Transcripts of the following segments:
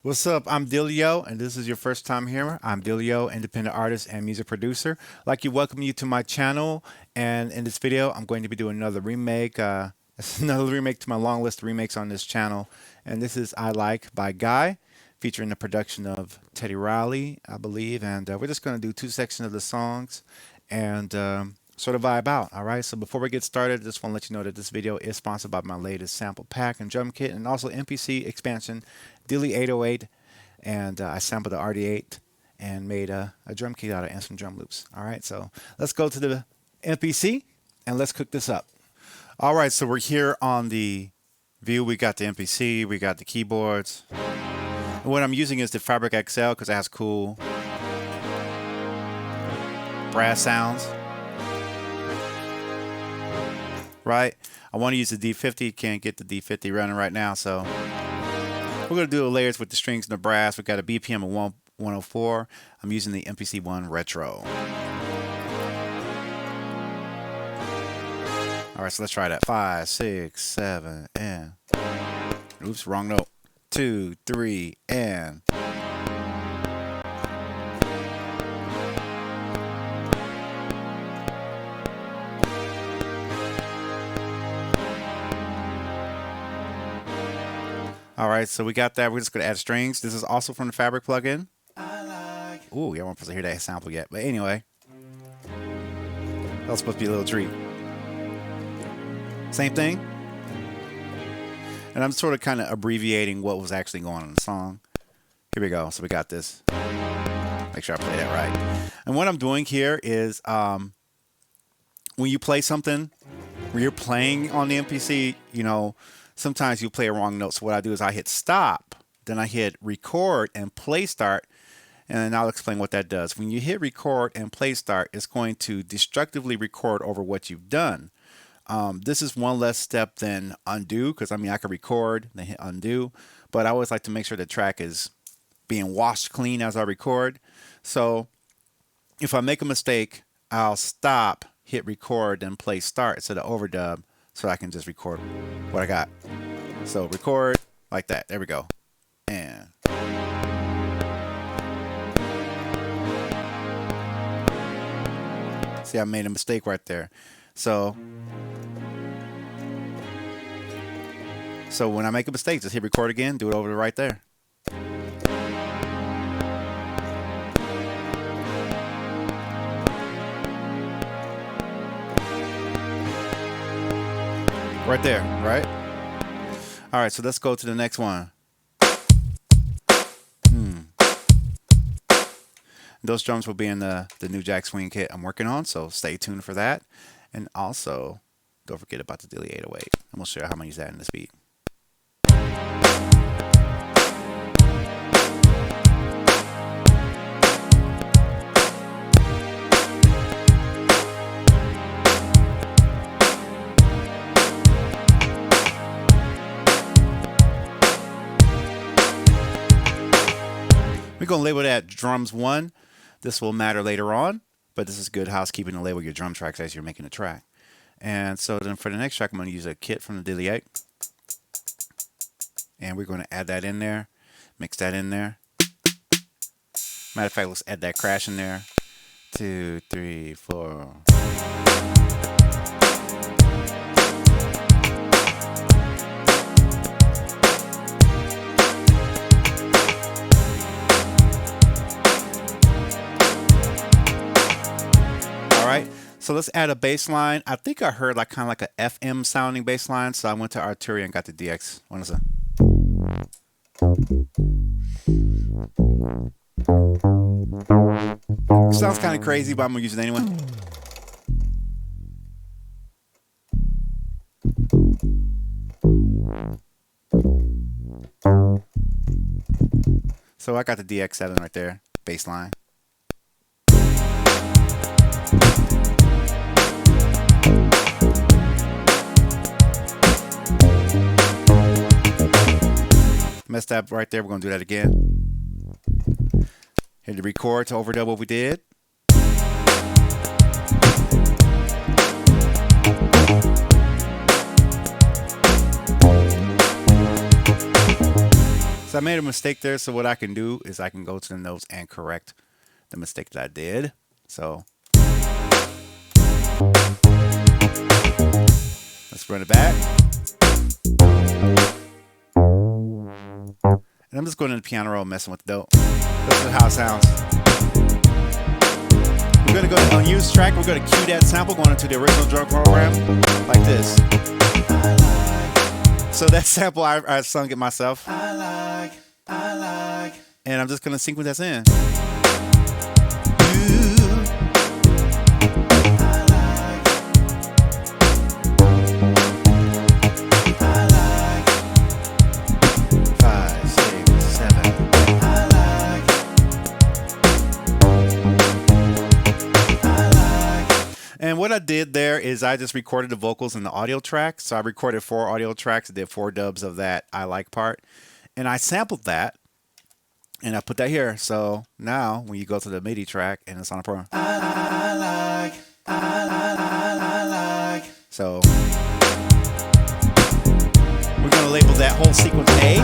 What's up? I'm Dilio, and this is your first time here. I'm Dilio, independent artist and music producer. I'd like to welcome you to my channel, and in this video, I'm going to be doing another remake. It's another remake to my long list of remakes on this channel, and this is I Like by Guy, featuring the production of Teddy Riley, I believe, and we're just going to do two sections of the songs and sort of vibe out. All right, so before we get started, just want to let you know that this video is sponsored by my latest sample pack and drum kit, and also MPC expansion Dilly 808, and I sampled the RD8 and made a drum kit out of and some drum loops. All right, so let's go to the MPC and let's cook this up. All right, so we're here on the view. We got the MPC, we got the keyboards. And what I'm using is the Fabric XL because it has cool brass sounds. Right? I want to use the D50, can't get the D50 running right now, so we're going to do the layers with the strings and the brass. We've got a BPM of 104. I'm using the MPC ONE Retro. All right, so let's try that. 5, 6, 7, and... Oops, wrong note. 2, 3, and... All right, so we got that. We're just going to add strings. This is also from the Fabric plugin. Ooh, y'all weren't supposed to hear that sample yet. But anyway, that was supposed to be a little treat. Same thing. And I'm sort of kind of abbreviating what was actually going on in the song. Here we go. So we got this. Make sure I play that right. And what I'm doing here is when you play something, when you're playing on the MPC, you know, sometimes you play a wrong note. So what I do is I hit stop, then I hit record and play start, and I'll explain what that does. When you hit record and play start, it's going to destructively record over what you've done. This is one less step than undo, because I mean I can record, then hit undo, but I always like to make sure the track is being washed clean as I record. So if I make a mistake, I'll stop, hit record, then play start instead of overdub, so I can just record what I got. So record like that. There we go. And see, I made a mistake right there. So when I make a mistake, just hit record again, do it over right there. Right there, right? All right, so let's go to the next one. Those drums will be in the new Jack Swing kit I'm working on, so stay tuned for that. And also, don't forget about the Dilly 808. And we'll show you how I'm going to use that in this beat. We're going to label that drums 1. This will matter later on, but this is good housekeeping to label your drum tracks as you're making a track. And so then for the next track, I'm going to use a kit from the Dilly 8. And we're going to add that in there, mix that in there. Matter of fact, let's add that crash in there. 2, 3, 4. So let's add a bass line. I think I heard like kind of like a FM sounding bass line, so I went to Arturia and got the DX. What is it? Sounds kind of crazy, but I'm gonna use it anyway. So I got the DX7 right there, bass line. Messed up right there. We're going to do that again. Hit the record to overdub what we did. So I made a mistake there. So what I can do is I can go to the notes and correct the mistake that I did. So let's run it back. And I'm just going to the piano roll, messing with the dope. This is how it sounds. We're going to go on use track. We're going to cue that sample going into the original drum program like this. So that sample, I sung it myself. And I'm just going to sequence that in. 5, 6, 7. And what I did there is I just recorded the vocals in the audio track. So I recorded 4 audio tracks. I did 4 dubs of that I like part. And I sampled that. And I put that here. So now when you go to the MIDI track and it's on a program. I like. So we're going to label that whole sequence A.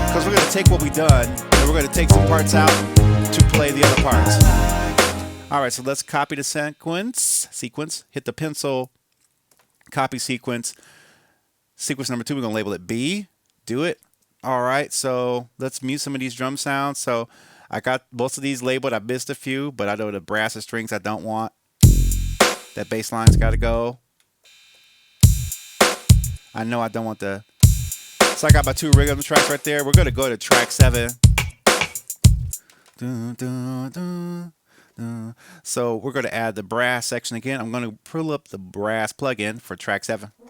Because we're going to take what we've done. And we're going to take some parts out to play the other parts. All right, so let's copy the sequence, hit the pencil, copy sequence. Sequence number 2, we're gonna label it B, do it. All right, so let's mute some of these drum sounds. So I got most of these labeled, I missed a few, but I know the brass and strings I don't want. That bass line's gotta go. I know I don't want the, so I got my 2 rhythm tracks right there. We're gonna go to track 7. Dun, dun, dun. So we're going to add the brass section again. I'm going to pull up the brass plugin for track 7. A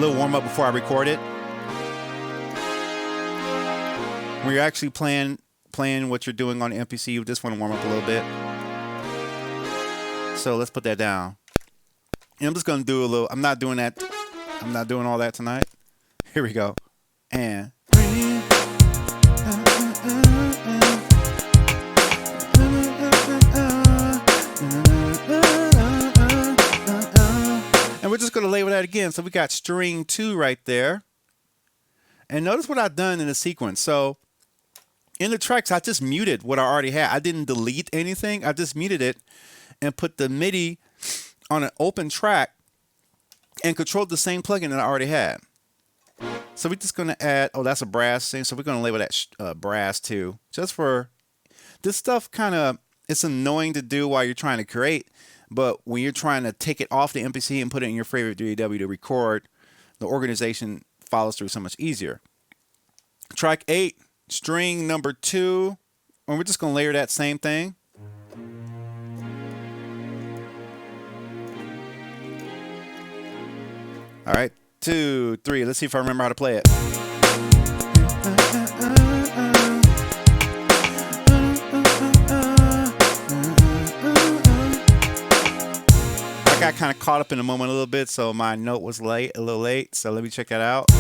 little warm up before I record it. When you're actually playing what you're doing on the MPC, you just want to warm up a little bit. So let's put that down. And I'm just going to do a little, I'm not doing that. I'm not doing all that tonight. Here we go. And we're just going to label that again. So we got string 2 right there. And notice what I've done in the sequence. So in the tracks, I just muted what I already had. I didn't delete anything. I just muted it and put the MIDI on an open track and controlled the same plugin that I already had. So we're just going to add, oh, that's a brass thing. So we're going to label that brass too. Just for this stuff, kind of, it's annoying to do while you're trying to create. But when you're trying to take it off the MPC and put it in your favorite DAW to record, the organization follows through so much easier. Track 8, string number 2. And we're just going to layer that same thing. All right, 2, 3. Let's see if I remember how to play it. I got kind of caught up in the moment a little bit, so my note was a little late. So let me check that out.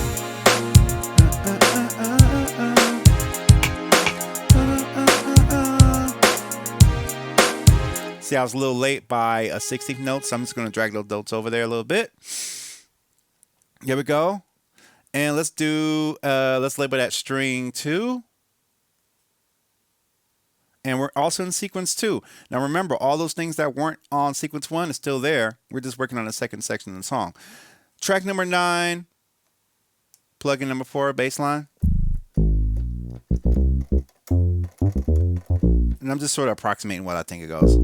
See, I was a little late by a 16th note, so I'm just going to drag those notes over there a little bit. Here we go. And let's do, let's label that string 2. And we're also in sequence 2. Now remember, all those things that weren't on sequence 1 is still there. We're just working on the second section of the song. Track number 9, plugin number 4, bass line. And I'm just sort of approximating what I think it goes.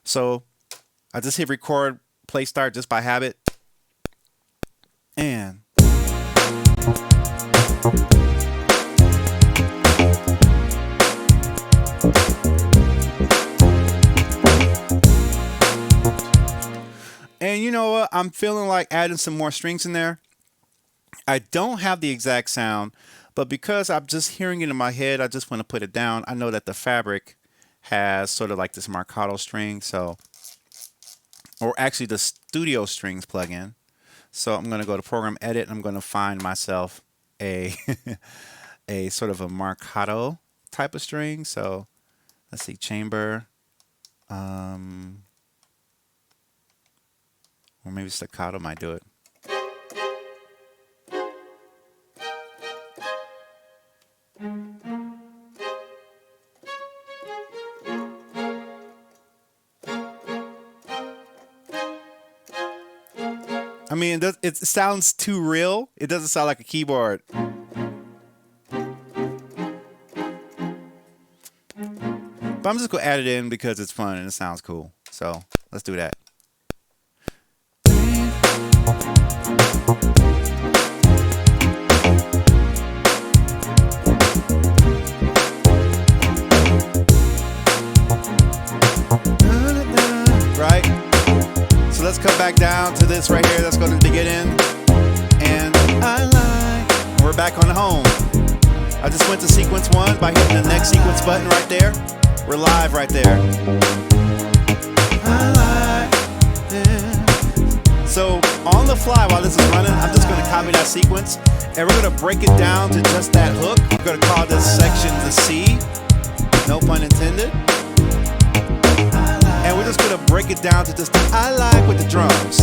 So I just hit record, play start just by habit. And you know what? I'm feeling like adding some more strings in there. I don't have the exact sound, but because I'm just hearing it in my head, I just want to put it down. I know that the Fabric has sort of like this marcato string, so, or actually the Studio Strings plugin. So I'm going to go to Program Edit. And I'm going to find myself a a sort of a marcato type of string. So let's see, chamber, or maybe staccato might do it. I mean, it sounds too real. It doesn't sound like a keyboard. But I'm just going to add it in because it's fun and it sounds cool. So let's do that. Right? So let's come back down to this right here. Let's go to the beginning. And we're back on home. I just went to sequence 1 by hitting the next sequence button right there. We're live right there. So on the fly while this is running, I'm just going to copy that sequence and we're going to break it down to just that hook. We're going to call this section the C, no pun intended. And we're just going to break it down to just the I like with the drums.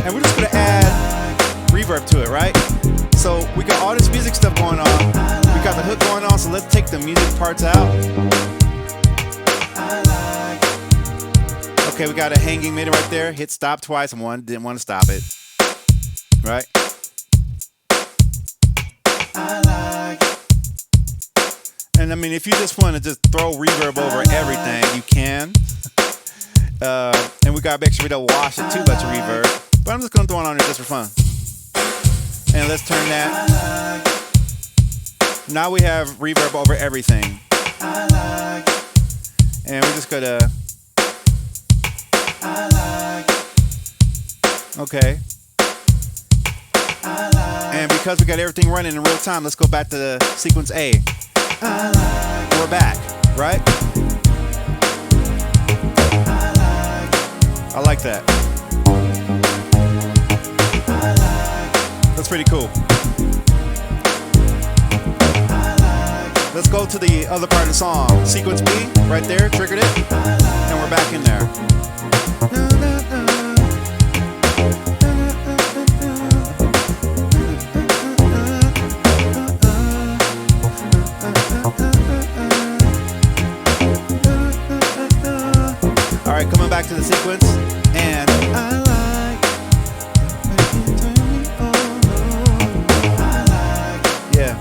And we're just going to add reverb to it, right? So we got all this music stuff going on. We got the hook going on, so let's take the music parts out. Okay, we got a hanging mid right there. Hit stop twice and didn't want to stop it. Right? And I mean, if you just want to just throw reverb over everything, you can. And we got to make sure we don't wash it too much reverb. But I'm just going to throw it on there just for fun. And let's turn that. Now we have reverb over everything. And we're just going to... Okay. And because we got everything running in real time, let's go back to the sequence A. And we're back, right? I like that. That's pretty cool. Let's go to the other part of the song. Sequence B, right there, triggered it. And we're back in there. All right, coming back to the sequence, and yeah,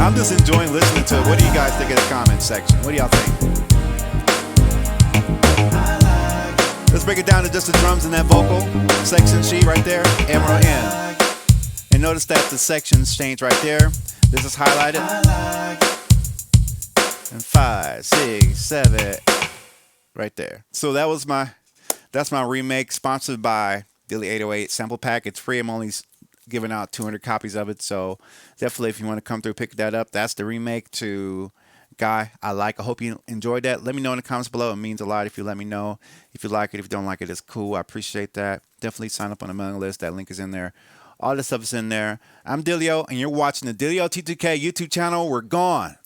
I'm just enjoying listening to it. What do you guys think in the comments section? What do y'all think? Let's break it down to just the drums and that vocal section sheet right there, and we're in. And notice that the sections change right there. This is highlighted. And 5, 6, 7. Right there. So that's my remake, sponsored by Dilly 808 sample pack. It's free. I'm only giving out 200 copies of it. So definitely, if you want to come through, pick that up. That's the remake to Guy I Like. I hope you enjoyed that. Let me know in the comments below. It means a lot if you let me know. If you like it, if you don't like it, it's cool. I appreciate that. Definitely sign up on the mailing list. That link is in there. All this stuff is in there. I'm Dillio, and you're watching the Dillio T2K YouTube channel. We're gone.